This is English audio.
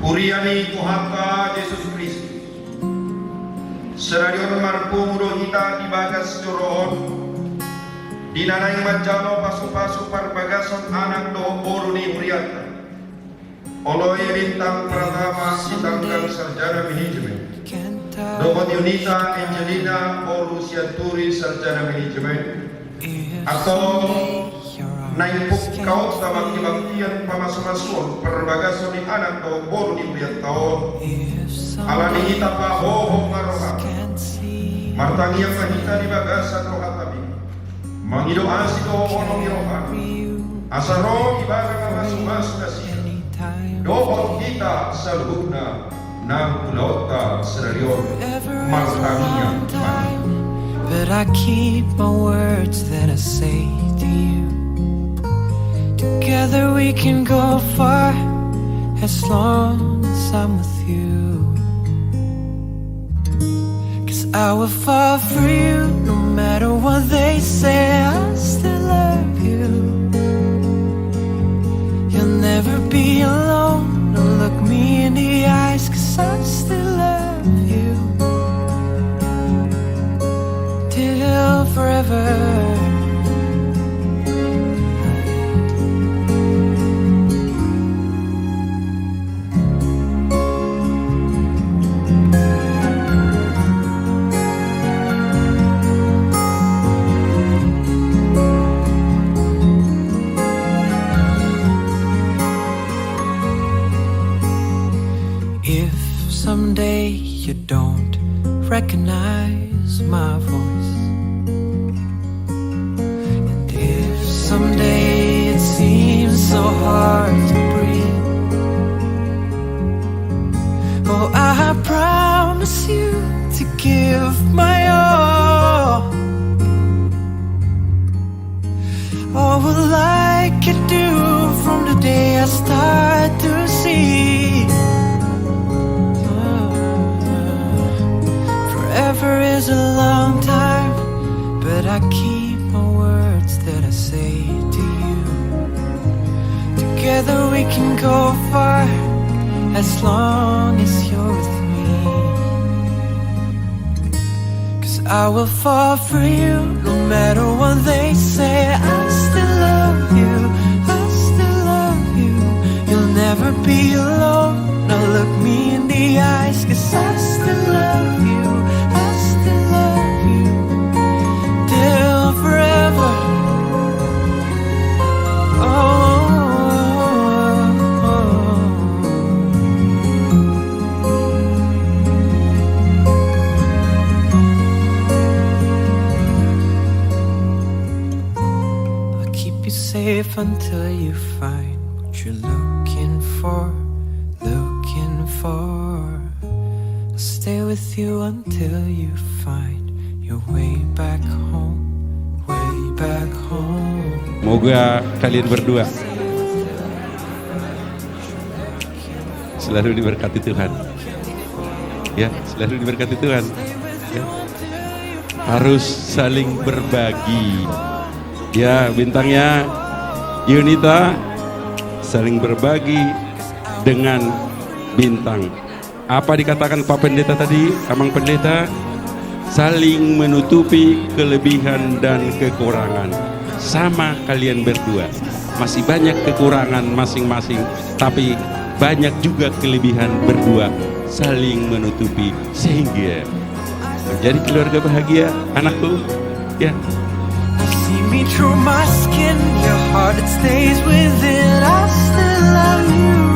Pria ni Tuhaka Yesus Kristus. Seradion marpung Wanita di bagas joron. Dinanay majalo pasu-pasu parbagason anak do boro ni Priata. Oloy bintang pertama sitangkan sarjana manajemen. Dokot Wanita Angelina boro sianturi sarjana manajemen. Atau naipuk kau sama kibaktian pamas-masuan perbagason ni anak do boro ni Priata. Alani hita pa hoho maroha. Martangi yang mahita di bagasan roha tabi. Mangido asido ono miroha. Asaro ibaga mamas kasih. Dohot kita salhubna nang ulauta serarion martangiya. But I keep my words that I say to you. Together we can go far as long as I'm with you. 'Cause I will fall for you no matter what they say. I still love you. You'll never be alone. Don't look me in the eyes, 'cause I still love you. Till forever. Someday you don't recognize my voice, and if someday it seems so hard to breathe, oh, I promise you to give my all. Oh, well, like I do from the day I start to see. Forever is a long time, but I keep my words that I say to you. Together we can go far as long as you're with me. 'Cause I will fall for you no matter what they say. I still love you, I still love you. You'll never be alone. Now look me in the eyes, 'cause I still love you. Safe until you find what you're looking for, looking for. I'll stay with you until you find your way back home, way back home. Moga kalian berdua selalu diberkati Tuhan. Ya, selalu diberkati Tuhan. Ya. Harus saling berbagi. Ya, bintangnya Wanita saling berbagi dengan bintang. Apa dikatakan Pak Pendeta tadi, Amang Pendeta? Saling menutupi kelebihan dan kekurangan. Sama kalian berdua, masih banyak kekurangan masing-masing, tapi banyak juga kelebihan berdua, saling menutupi sehingga menjadi keluarga bahagia, anakku. Ya. See me through my skin, your heart it stays within. I still love you.